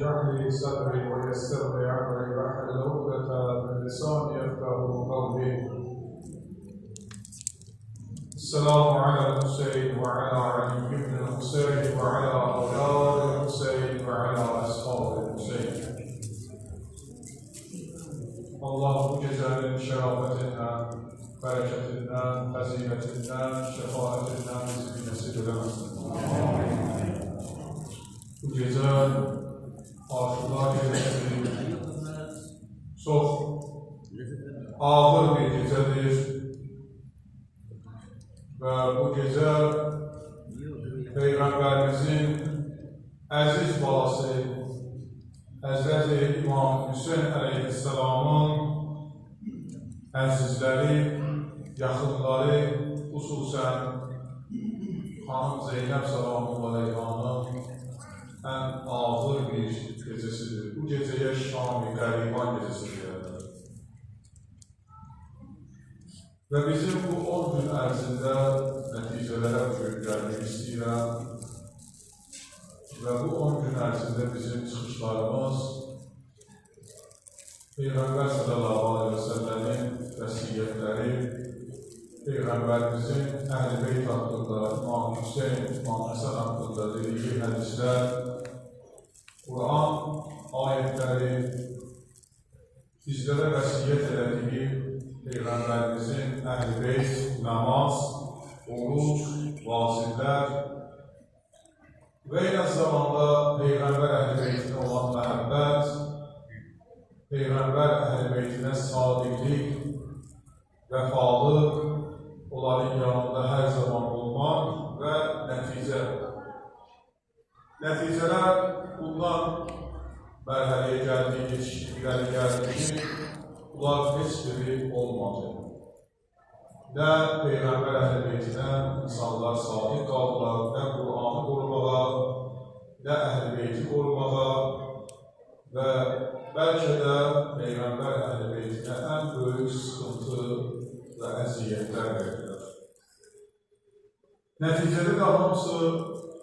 اشرح لي صدري ويسر لي امري واحلل عقدة من لساني يفقهوا قولي. السلام على الحسين وعلى علي بن الحسين وعلى اولاد الحسين وعلى اصحاب الحسين. Allah bu gecenin şerafetinden, bereketinden, faziletinden, şefaatinden bizi nasip eylesin. Bu gece Aşura gecesi çok ağır bir gecedir ve bu gece Peygamberimizin aziz balası Hazreti İmam Hüseyin Aleyhisselam'ın əzizləri, yaxınları, xüsusən Xanım Zeynəb Salamullahi Aleyhanın ən ağır bir gecəsidir. Bu gecəyə Şam-ı Qəriban gecəsi deyirlər. Və bizim bu 10 gün ərzində nəticələrə gəlmək istəyirəm. Və bu 10 gün ərzində bizim çıxışlarımız Peyğəmbər sallallahu aleyhi və səlləmin vəsiyyətləri, Peyğəmbərimizin Əhl-i Beyt haqqında, İmam Hüseyin, İmam Həsən haqqında dediyi hədislər, Quran ayətləri, bizlərə vəsiyyət elədiyi Peyğəmbərimizin Əhl-i Beyt, namaz, oruç, vaziflər və eyni zamanda Peyğəmbər Əhl-i Beytinə olan məhəbbət, Peyğəmbər Əhl-i Beytinə sadiqlik, vəfalıq, onların yanında hər zaman olmaq və nəticə. Nəticələr bundan mərhələyə gəldiyi, irəli gəldiyi ki, bunlar heç biri olmadı. Nə Peyğəmbər Əhl-i Beytinə insanlar sadiq qaldılar, nə Qur'anı qorumağa, nə Əhl-i Beyti qorumağa və bəlkə də Peyğəmbər Əhl-i Beytinə ən böyük sıxıntı və əziyyətlər verdilər. Nəticədə də hamısı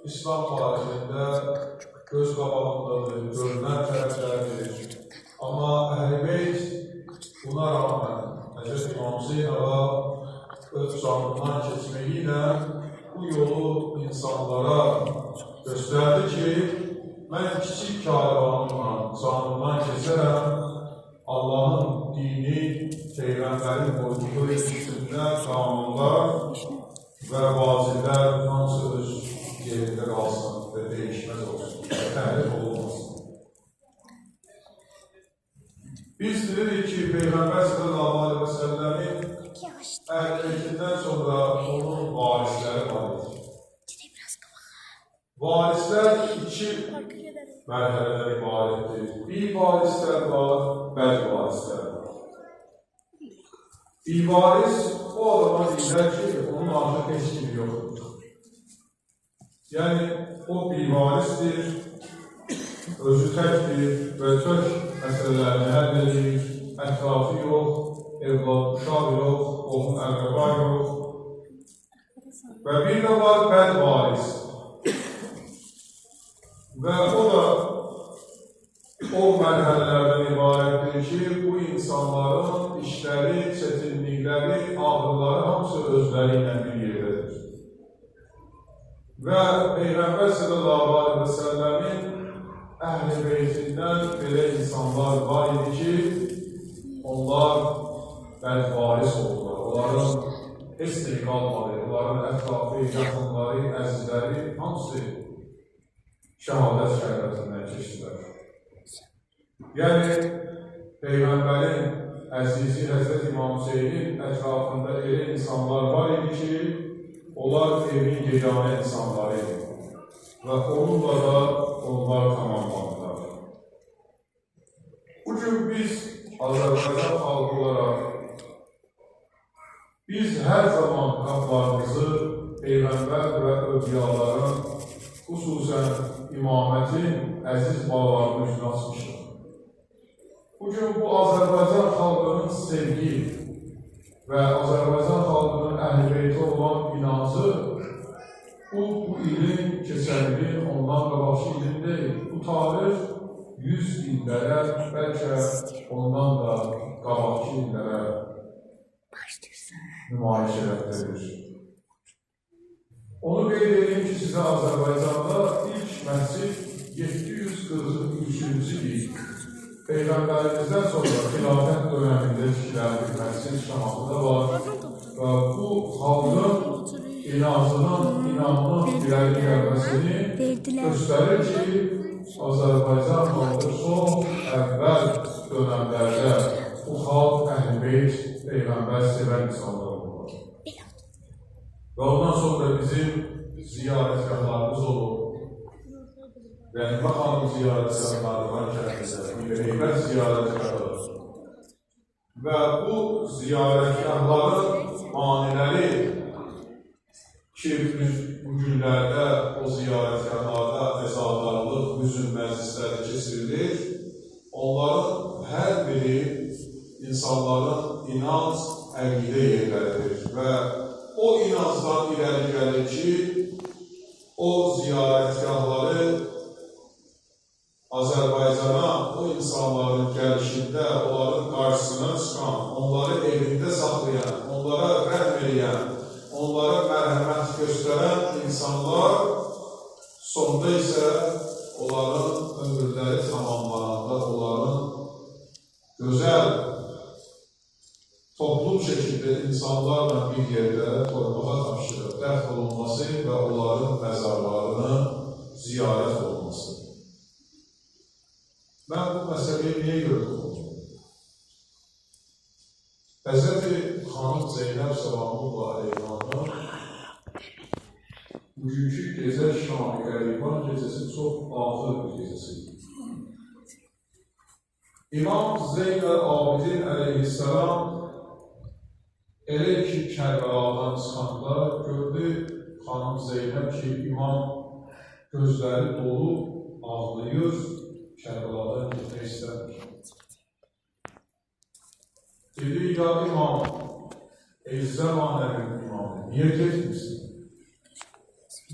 İslam tarixində göz qabağındadır, görünən tərəflərdir. Amma Əhl-i Beyt buna rağmen Həzrət İmam Zeynəbə öz canından keçməyi ilə bu yolu insanlara göstərdi ki, mən kiçik karvanımla canından keçərəm, Allahın dini, Peyğəmbərin qoyduğu üstündə qanunlar və vaziflər hansı öz yerində qalsın və dəyişməz olsun, təhrif olunmasın. Biz bilirik ki, Peyğəmbər sallallahu aleyhi və səlləmin Əhl-i sonra onun varisləri var idi. Varislər iki mərhələdən ibarətdir. Bir varislər var, bəzi varislər var. Bir varis o adama deyilər ki, onun artıq heç kimi yoxdur. Yəni, o bir varisdir, özü təkdir və tök məsələlərini həll edir, ətrafı yox, evlad, uşaq yox, onun əqrəba yox. Və bir də var bəd varis. Və o da o mərhələlərdən ibarətdir ki, bu insanların işləri, çətinlikləri, ağrıları hamısı özləri ilə bir yerdədir. Və Peyğəmbər sallallahu aleyhi və səlləmin Əhl-i Beytindən belə insanlar var idi ki, onlar bədvaris oldular. Onların heç bir qalmadı, onların ətrafı, yaxınları, əzizləri hamısı şəhadət şərbətindən keçdilər. Yəni, Peyğəmbərin əzizi Həzrət İmam Hüseynin ətrafında elə insanlar var idi ki, onlar evin yeganə insanları idi və onunla da onlar tamamlandılar. Bugün biz Azərbaycan xalqı olaraq biz hər zaman qaplarımızı Peyğəmbər və övliyaların, xüsusən imamətin əziz bağlarını üzrə açmışıq. Bugün bu Azərbaycan xalqının sevgi və Azərbaycan xalqının Əhl-i Beyti olan inancı bu ilin, keçən ilin, ondan qabaqçı ilin deyil. Bu tarix 100 illərə, bəlkə ondan da qabaqki illərə nümayiş elətdirir. Onu qeyd edeyim ki, sizə Azərbaycanda ilk məscid 743-cü il Peyğəmbərimizdən sonra xilafət dönəmində tikilən məscid Şamaxıda var və bu xalqın inancının, inanının irəli gəlməsini göstərir ki, Azərbaycan xalqı son əvvəl dönəmlərdə bu xalq Əhl-i-Beyt Peyğəmbər sevən insanlar olurlar. Və ondan sonra bizim ziyarətgahlarımız olur. Rəhmə xanım ziyarətgahları var kəndində, Heybət ziyarətgahları. Və bu ziyarətgahların maniləri ki, bu günlərdə o ziyarətgahlarda əzadarlıq, hüzün məclisləri keçirilir, onların hər biri insanların inanc, əqidə yerləridir və o inancdan irəli gəlir ki, o ziyarətgahları Azərbaycana, o insanların gəlişində, onların qarşısına çıxan, onları evində saxlayan, onlara rəhm edən, onlara mərhəmət göstərən insanlar sonda isə onların ömürləri tamamlananda, onların gözəl toplum şəkildə insanlarla bir yerdə torpağa tapşırıb dəfn olunması və onların məzarlarını ziyarət olunması. Mən bu məsələyi niyə gördüm? Həzrəti xanım Zeynəb Səlamullah Əleyhanın bugünkü gecə Şam-ı Qəriban gecəsi çox ağır bir gecəsidir. İmam Zeyn Abidin Əleyhisselam elə ki Kərbəladan çıxanda gördü xanım Zeynəb ki, imam gözləri dolu ağlayır, Kərbaladan gitmək istəmir. Dedi, ya imam, ey zəmanənin imamı, niyə getmirsin?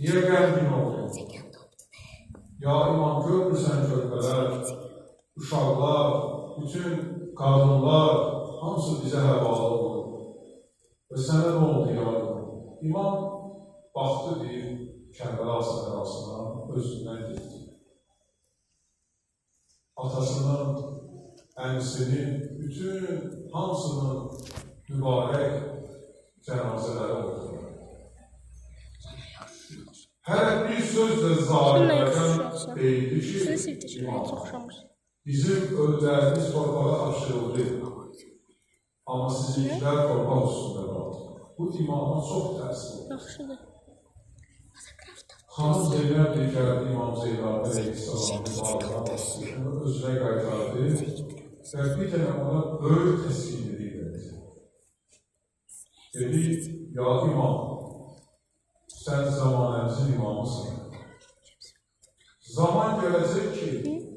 Niyə qəmgin oldun? Ya imam, görmürsən körpələr, uşaqlar, bütün qadınlar, hamısı bizə həvalı olur. Və sənə nə oldu ya imam? İmam baxdı deyir, Kərbəla səhrasına, özündən getdi. Atasının, əmisinin, bütün hamısının mübarək cənazələri oldu. Hələ bir sözlə zalimlərdən deyildi ki, imam, bizim ölülərimiz torpağa tapşırıldı, amma sizinkilər torpaq üstündə qaldı. Bu imama çox təsir oldu. Xanım Zeynəb gəldi İmam Zeynəb Əleyhisselamın bağına basdı, özünə qaytardı və bir dənə ona böyük təskinlilik verdi. Dedi, ya imam, sən zamanəmizin imamısın. Zaman gələcək ki,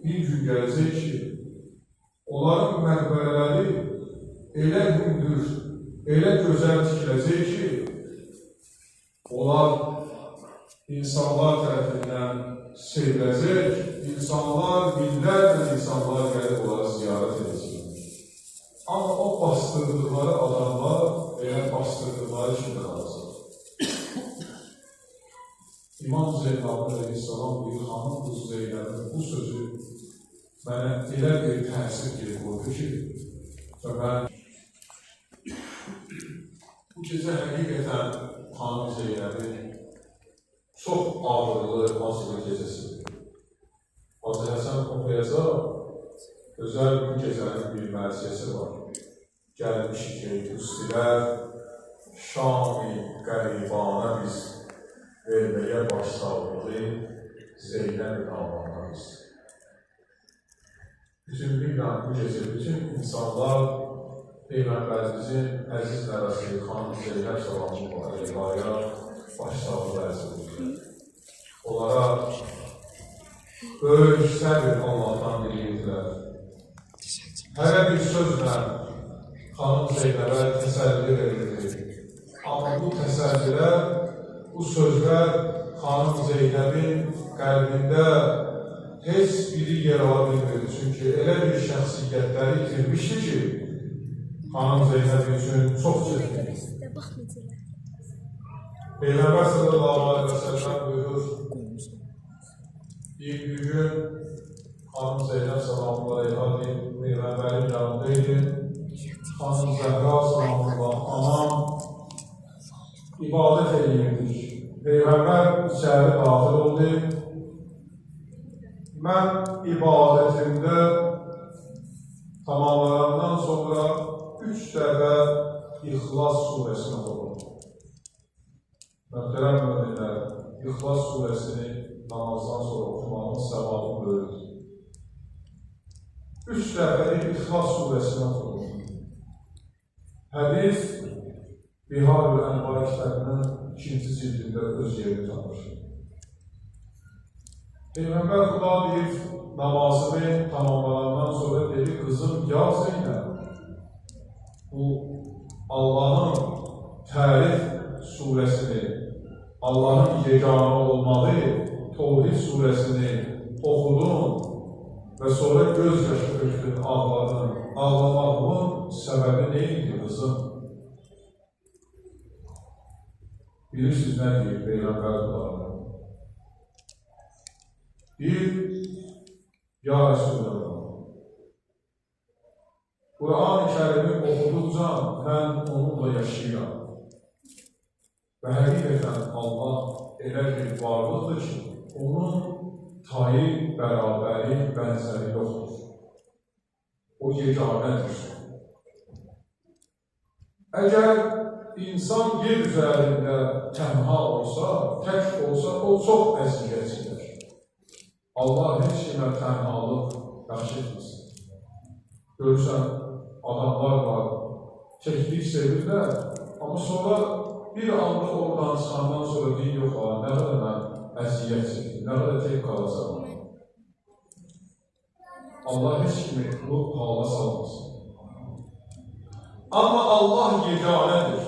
bir gün gələcək ki, onların məqbərələri elə hündür, elə gözəl tikiləcək ki, onlar insanlar tərəfindən seviləcək, insanlar, minlərlə insanlar gəlib onları ziyarət edəcək. Amma o bastırdıqları adamlar elə bastırdıqları kimi qalacaq. İmam Zeynəb Əleyhisselam bir xanım qız Zeynəbin bu sözü mənə elə bir təsir qoydu ki, və mən bu gecə həqiqətən xanım Zeynəbin çox ağırlı, hazırlı gecəsidir. Hacı Həsən oxuyacaq, özəl bu gecənin bir mərsiyəsi var. Gəlmişik ey üstülər, Şam-ı Qəribana biz verməyə başsağlığı Zeynəb davana biz. Bütünlüklə bu gecə bütün insanlar Peyğəmbərimizin əziz nəvəsi xanım Zeynəb Səlamullah Əleyhaya başsağlığı ərz edir. Onlara böyük səbir Allah'tan diləyirlər. Hələ bir sözlə xanım Zeynəbə təsəlli verildi. Amma bu təsəllilər, bu sözlər xanım Zeynəbin qəlbində heç biri yer ala bilmirdi. Çünki elə bir şəxsiyyətləri itirmişdi ki, xanım Zeynəb üçün çox çətin. Peyğəmbər sallallahu aleyhi və səlləm buyurur, bir gün xanım Zeynəb sallallahu aleyhi və Peyğəmbərin yanındaydı. Xanım Zəhra sallallahu anam ibadət edirdik. Peyğəmbər içəri daxil oldu. Mən ibadətimdə tamamlayandan sonra 3 dəfə İxlas surəsini oxudum. Möhtərəm müminlər, İxlas surəsini namazdan sonra oxumağın səvabı böyükdür. 3 dəfə İxlas surəsini oxudum. Hədis Bihar-ül Ənvar kitabının 2-ci cildində öz yerini tapır. Peyğəmbər Xuda deyir, namazını tamamlayandan sonra dedi, qızım, ya Zeynəb, bu Allah'ın tərif surəsini, Allah'ın yeganə olmalı, Tevhid surəsini oxudun və sonra göz yaşı tökdün, ağladın. Ağlamağın səbəbi neydi, qızım? Bilirsiniz nə deyir Peyğəmbər Xuda? Bir, ya Resulullah, Quran-ı Kərimi oxuduqca mən onunla yaşayıram. Və həqiqətən Allah elə bir varlıqdır ki, onun tayı, bərabəri, bənzəri yoxdur. O yeganədir. Əgər insan yer üzərində tənha olsa, tək olsa, o çox əziyyət çəkir. Allah heç kimə tənhalıq yaxşı etməsin. Görürsən, adamlar var, çəkdik sevirlər, amma sonra bir anda oradan çıxandan sonra deyil, yox, nə qədər mən əziyyət çəkdim, nə qədər tek qalasam. Allah heç kimi bu hala salmasın. Amma Allah yeganədir.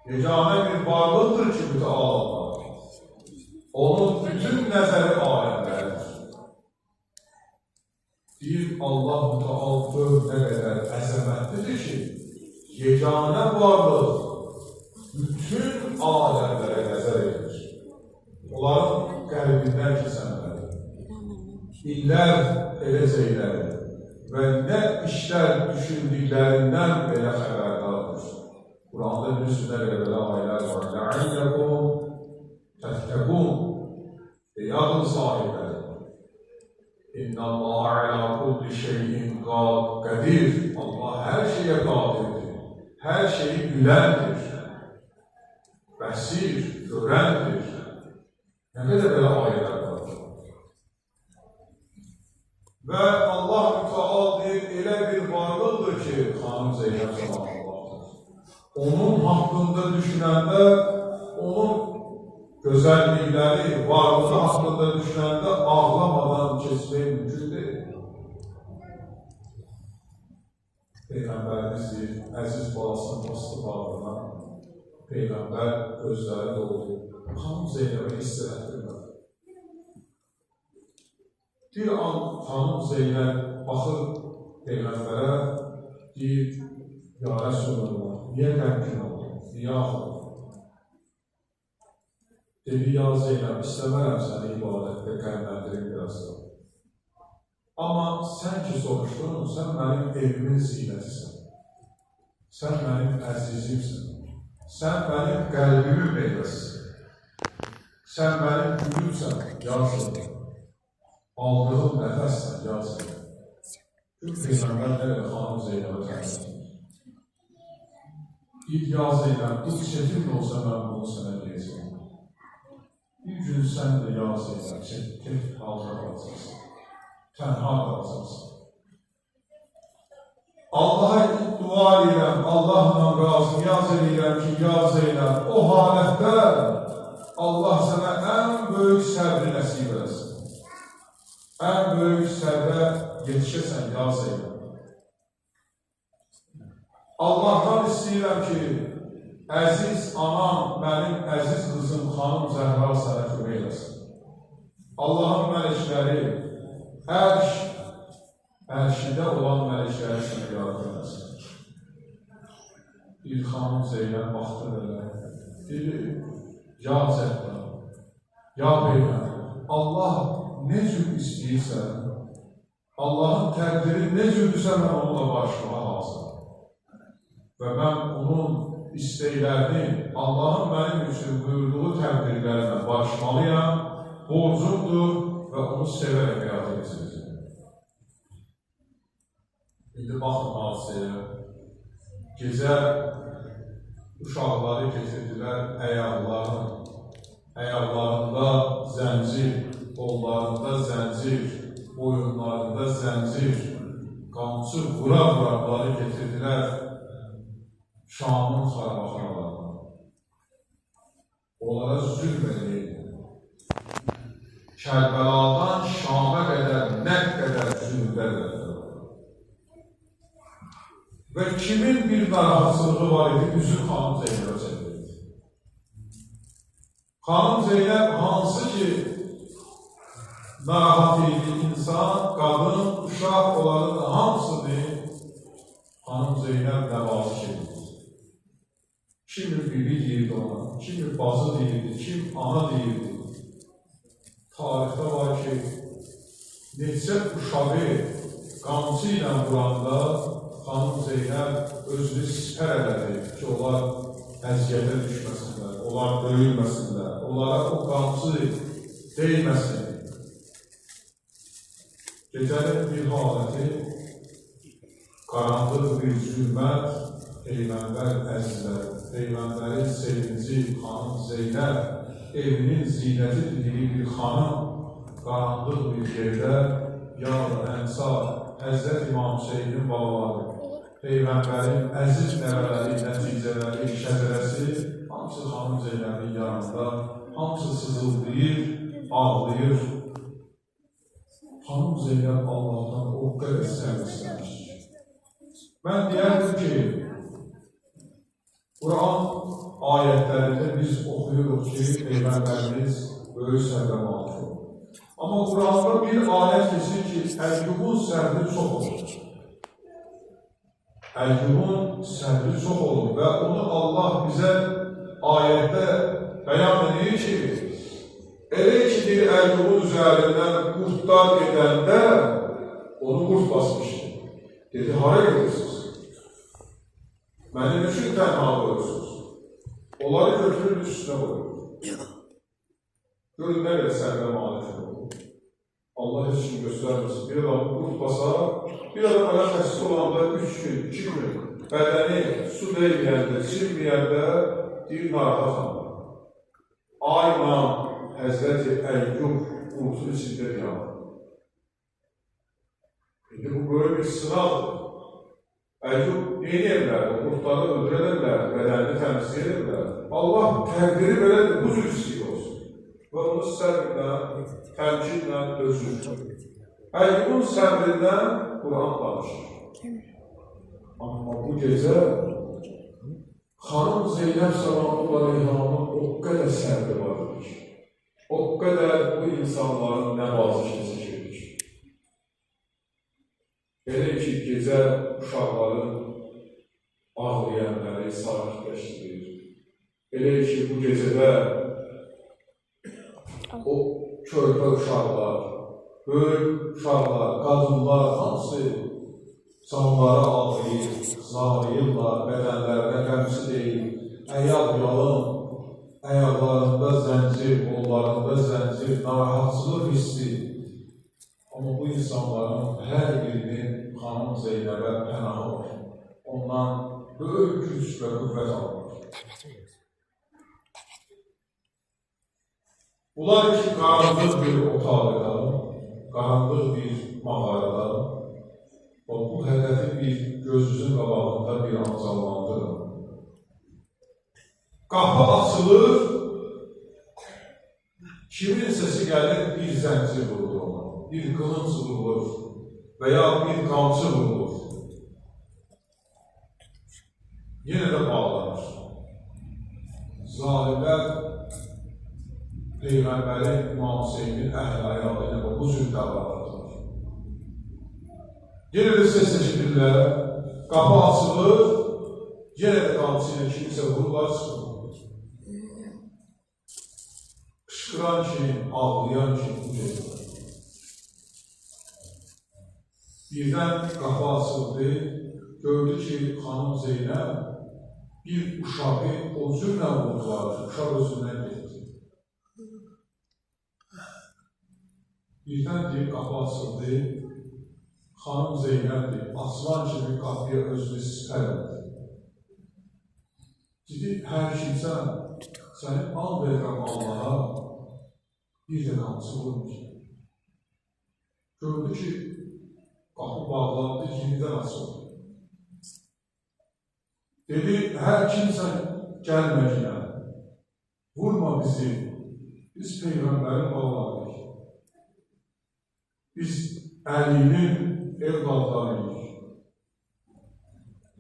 Yeganə bir varlıqdır ki, mütəallar. Onun bütün nəzəri aləmləridir. Deyir, Allah mütəal nə qədər əzəmətlidir ki, yeganə varlıq bütün aləmlərə nəzər edir. Onların qəlbindən keçənləri, illər edəcəkləri və nə işlər düşündüklərindən belə xəbərdardır. Quranda bir sürə belə ayələr var. Lə'alləkum təttəqun. Yadın sahibləri. İnnəllaha alə kulli şeyin qadir. Allah hər şeyə qadirdir. Hər şeyi biləndir. Bəsir, görəndir. Nə qədər belə ayələr var. Və Allah mütəal deyir, elə bir varlıqdır ki, xanım Zeynəb sallallahu. Onun haqqında düşünəndə, onun gözəllikləri, varlığı haqqında düşünəndə ağlamadan keçmək mümkün deyil. Peyğəmbərimiz deyir, əziz balasının bastı bağlına, Peyğəmbər gözləri doldu, xanım Zeynəbə istirətdirlər. Bir an xanım Zeynəb baxır Peyğəmbərə, deyir, ya Rəsulullah, niyə qəmkin oldu, niyə ağladı? Dedi, ya Zeynəb, istəmərəm səni ibadətdə qəmləndirim birazdan. Amma sən ki soruşdun, sən mənim evimin zinətisən. Sən mənim əzizimsən. Sən mənim qəlbimin meyvəsisən. Sən mənim gülümsən, ya Zeynəb. Aldığım nəfəssən, ya Zeynəb. Çünki Peyğəmbər nələ xanım Zeynəbə təqdim. Bir ya Zeynəb, bu çətin olsa mən bunu sənə deyəcəm. Bir gün sən də ya Zeynəb, tek halda qalacaqsın. Tənha qalacaqsın. Allah'a dua edirəm, Allahla razı niyaz edirəm ki, ya Zeynəb, o halətdə Allah sənə ən böyük səbri nəsib eləsin. Ən böyük səbrə yetişəsən, ya Zeynəb. Allah'tan istəyirəm ki, əziz anam, mənim əziz qızım xanım Zəhra sənə kömək eləsin. Allahın mələkləri ərşində olan mələkləri sənə yardım etsin. Bir xanım Zeynəb baxdı belə, dedi, ya Zəhra, ya Peyğəmbər, Allah ne cür istəyirsə, Allahın təqdiri ne cürdürsə mən onunla barışmağa hazırım. Və mən onun istəklərini, Allahın mənim üçün buyurduğu təqdirlərlə barışmalıyam, borcumdur və onu sevərək həyat edəcəyəm. İndi baxın hadisəyə, gecə uşaqları getirdilər əyaqlarında zəncir, qollarında zəncir, boyunlarında zəncir, qamçı vura-vuraqları getirdilər Şamın xarabaqaralarına. Onlara zülm edildi. Kərbəladan Şam'a qədər nə qədər zülmlər edildi. Və kimin bir narahatsızlığı var idi, üzü xanım Zeynəbə çəkildi. Xanım Zeynəb hansı ki narahat idi insan, qadın, uşaq onların hamısını xanım Zeynəb nəvaziş edir. Kimi bibi deyirdi ona, kimi bazı deyirdi, kim ana deyirdi. Tarixdə var ki, neçə uşağı qamçı ilə vuranda xanım Zeynəb özünü sipər elədi ki, onlar əziyyətə düşməsinlər, onlar döyülməsinlər, onlara o qamçı deyməsin. Gecənin bir haləti, qaranlıq bir zülmət, Peyğəmbər əzizləri, Peyğəmbərin sevinci xanım Zeynəb, evinin zinəti dediyi bir xanım, qaranlıq bir yerdə, yar, ənsar, Həzrət İmam Hüseynin balaları, Peyğəmbərin əziz nəvələri, nəticələri, şəzərəsi, hamısı xanım Zeynəbin yanında, hamısı sızıldayır, ağlayır. Xanım Zeynəb Allah'tan o qədər səbr istəmişdir. Mən deyərdim ki, Quran ayətlərində biz oxuyuruq ki, Peyğəmbərimiz böyük səbrə malik olur. Amma Quranda bir ayət keçir ki, Əyyubun səbri çox olur. Əyyubun səbri çox olur və onu Allah bizə ayətdə bəyan edir ki, elə ki, Əyyubun üzərindən qurtlar gedəndə onu qurt basmışdı. Dedi, hara gedirsiniz? Mənim üçün tənha qoyursunuz. Onları götürür üstünə qoyur. Görün, nə qədər səbrə malik olur. Allah heç kimi göstərməsin. Bir adamı qurt basar, bir adam hələ xəstə olanda 3 gün, 2 gün bədəni su deyməyəndə, silməyəndə deyir, narahatam. Ayla Həzrəti Əyyub qurtun içində yanır. İndi bu böyle bir sınavdır. Əyyub neynəyirlər, o qurtları öldürərlər, bədənini təmsil edirlər. Allah təqdiri belədir, bu cür istəyir olsun. Və onu səbirlə, təmkinlə dözür. Əyyubun səbrindən Quran danışır. Amma bu gecə xanım Zeynəb Salamullahi Aleyhanın o qədər səbri vardır. O qədər bu insanların nəvazişini çəkirdir. Elə ki, gecə uşaqların ağlayanları sakitləşdirir. Elə ki, bu gecədə o körpə uşaqlar, böyük uşaqlar, qadınlar, hamısı canları ağlayır, zarıyırlar, bədənlərdə qəmsi deyil, əyaq yalın, əyaqlarında zəncir, qollarında zəncir, narahatsızlıq hissi. Amma bu insanların hər birinin xanım Zeynəbə pənahı var. Ondan böyük güc və qüvvət alır. Bunlar ki, qaranlıq bir otaqda, qaranlıq bir mağarada, bu hədəfi bir gözünüzün qabağında bir an canlandırın. Qapı açılır, kimin səsi gəlir, bir zəncir vurur ona, bir qılınc vurulur və ya bir qamçı vurulur. Yenə də bağlanır. Zalimlər Peyğəmbərin İmam Hüseynin əhl-ayalı ilə bu cür davranırlar. Yenə də səs eşidirlər, qapı açılır, yenə də qapısı ilə kimsə vururlar, çıxırlar. Qışqıran kim, ağlayan kim bu gedirlər. Birdən qapı açıldı, gördü ki, xanım Zeynəb bir uşağı o cürlə vurdular, uşaq özündən getdi. Birdən deyib qapı açıldı, xanım Zeynəbdir, açılan kimi qapıya özünü sipər etdi. Dedi, hər kimsən, sənin al verirəm Allaha, bir də qapısı vurmayacaq. Gördü ki, qapı bağlandı, yenidən açıldı. Dedi, hər kimsən gəlmə yenə, vurma bizi, biz Peyğəmbərin bağlarıyıq. Biz Əlinin evladlarıyıq.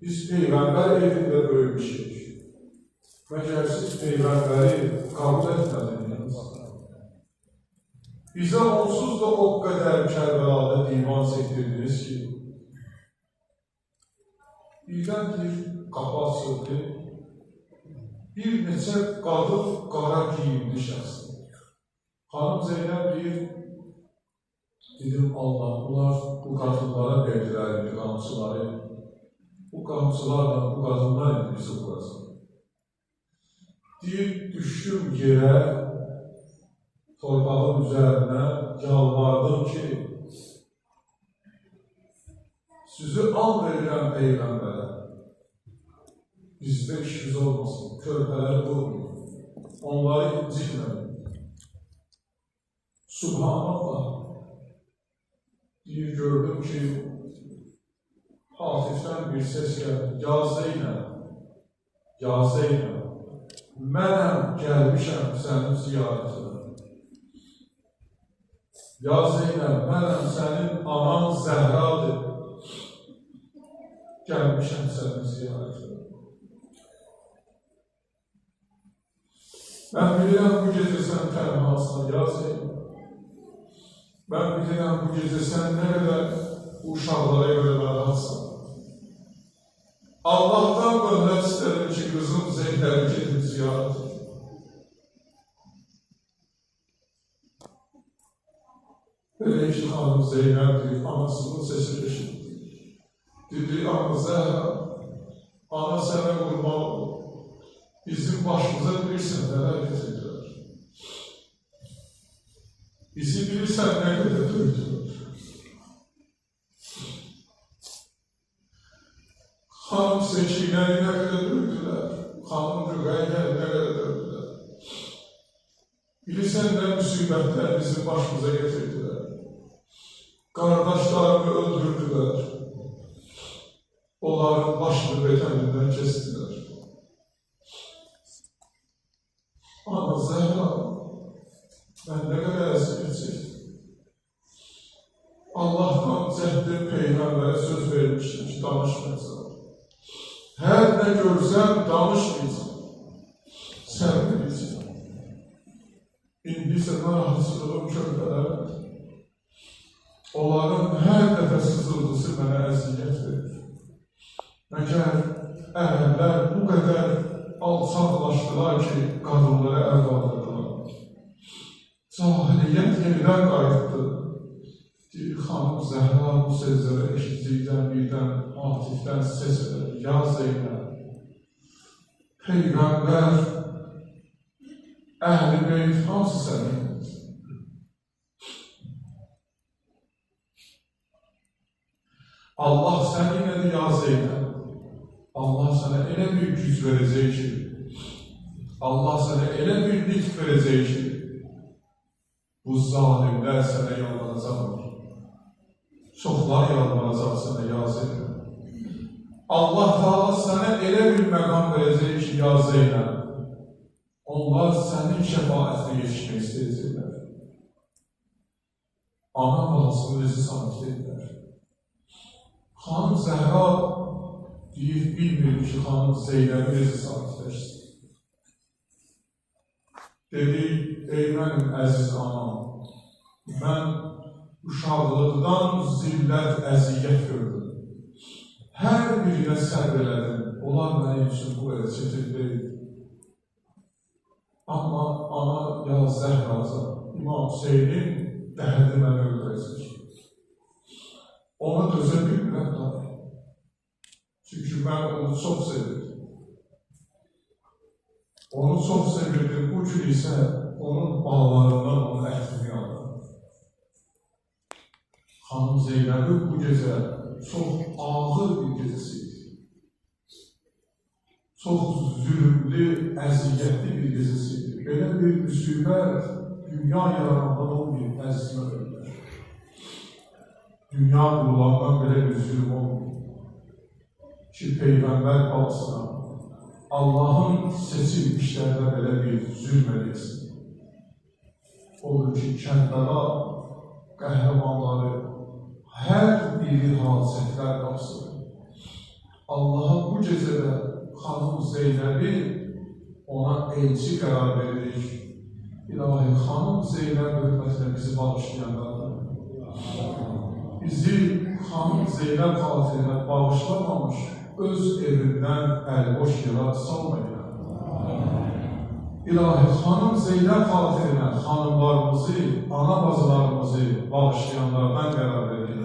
Biz Peyğəmbər evində böyümüşük. Məgər siz Peyğəmbəri qəbul etmədiniz. Bizə onsuz da o qədər Kərbəlada divan çəkdirdiniz ki, birdən bir qapı açıldı, bir neçə qadın qara giyimli şəxsdir. Xanım Zeynəb deyir, dedim, Allah, bunlar bu qadınlara verdilər, qamçıları. Bu qamçılarla bu qadınlar indi bizi vurasın. Deyir, düşdüm yerə, torpağın üzərinə yalvardım ki, sizi al verirəm Peyğəmbərə. Bizdə işimiz olmasın, körpələri vurmayın, onları incitməyin. Subhanallah. Deyir, gördüm ki, Hatifdən bir səs gəldi, ya Zeynəb, mənəm gəlmişəm sənin ziyarətinə. Ya Zeynəb, mənəm sənin anan Zəhradır, gəlmişəm sənin ziyarətinə. Mən bilirəm bu gecə sən tənhasan, ya Zeynəb. Mən bilirəm bu gecə sən nə qədər bu uşaqlara görə narahatsan. Allah'tan möhlət istədim ki, qızım Zeynəbi gedib ziyarət edin. Belə ki, xanım Zeynəb deyir, anasının sesini eşitdi. Dedi, ana Zəhra, ana sənə qurban olur. Bizim başımıza bilirsən nələr getirdilər. Bizi bilirsən nə qədər döydülər. Xanım Sekinəni nə qədər döydülər. Xanım Rüqəyyəni nə qədər döydülər. Bilirsən nə müsibətlər bizim başımıza getirdilər. Qardaşlarını öldürdülər. Onların başını bətənindən kestilər. Ana Zəhra, mən nə qədər əziyyət çəkdim. Allah'tan cəhdi Peyğəmbərə söz vermişim ki, danışmayacaq. Hər nə görsəm, danışmayacaq. Sən bilirsən. İndi isə narahatsızlığım körpələrdir. Onların hər dəfə sızıldısı mənə əziyyət verir. Məgər əhəllər bu qədər alçaqlaşdılar ki, qadınlara əl qaldırdılar. Cahiliyyət yenidən qayıtdı. Deyir, xanım Zəhra bu sözləri eşitdikdən birdən Hatifdən səs edir. Ya Zeynəb, Peyğəmbər, əhl-i beyt hansı sənindir? Allah səninlədir, ya Zeynəb. Allah sənə elə bir güc verəcək ki, Allah sənə elə bir nitq verəcək ki, bu zalimlər sənə yalvaracaqlar. Çoxlar yalvaracaq sənə, ya Zeynəb. Allah Teala sənə elə bir məqam verəcək ki, ya Zeynəb, onlar sənin şəfaətini yetişmək istəyəcəklər. Ana balasını özü sanki edirlər. Xanım Zəhra deyir, bilmir ki, xanım Zeynəbi özü sakitləşsin. Dedi, ey mənim əziz anam, mən uşaqlıqdan zillət, əziyyət gördüm. Hər birinə səbr elədim. Onlar mənim üçün bu qədər çətin deyil. Amma ana ya Zəhraza, İmam Hüseynin dəhədi məni öldürəcək. Ona dözə bilmirəm da. Çünki mən onu çox sevirdim. Onu çox sevirdim. Bu gün isə onun bağlarından onun ətini aldım. Xanım Zeynəbi bu gecə çox ağır bir gecəsi idi. Çox zülümlü, əziyyətli bir gecəsi idi. Belə bir müsibət dünya yaranan olmayıb, əzizmə öldür. Dünya qurulandan belə bir zülüm olmayıb. Ki, Peyğəmbər balasına Allahın seçilmişlərdə belə bir zülm edilsin. Odur ki, kəndəla qəhrəmanları hər biri hadisətlər qapsıdır. Allaha bu gecədə xanım Zeynəbi ona elçi qərar veririk. İlahi, xanım Zeynəb hörmətinə bizi bağışlayanlardır. Bizi xanım Zeynəb xatirinə bağışlamamış, öz evindən əlboş yara salmayın. İlahi, xanım Zeynəb xatirinə xanımlarımızı, ana bacılarımızı bağışlayanlardan qərar verir.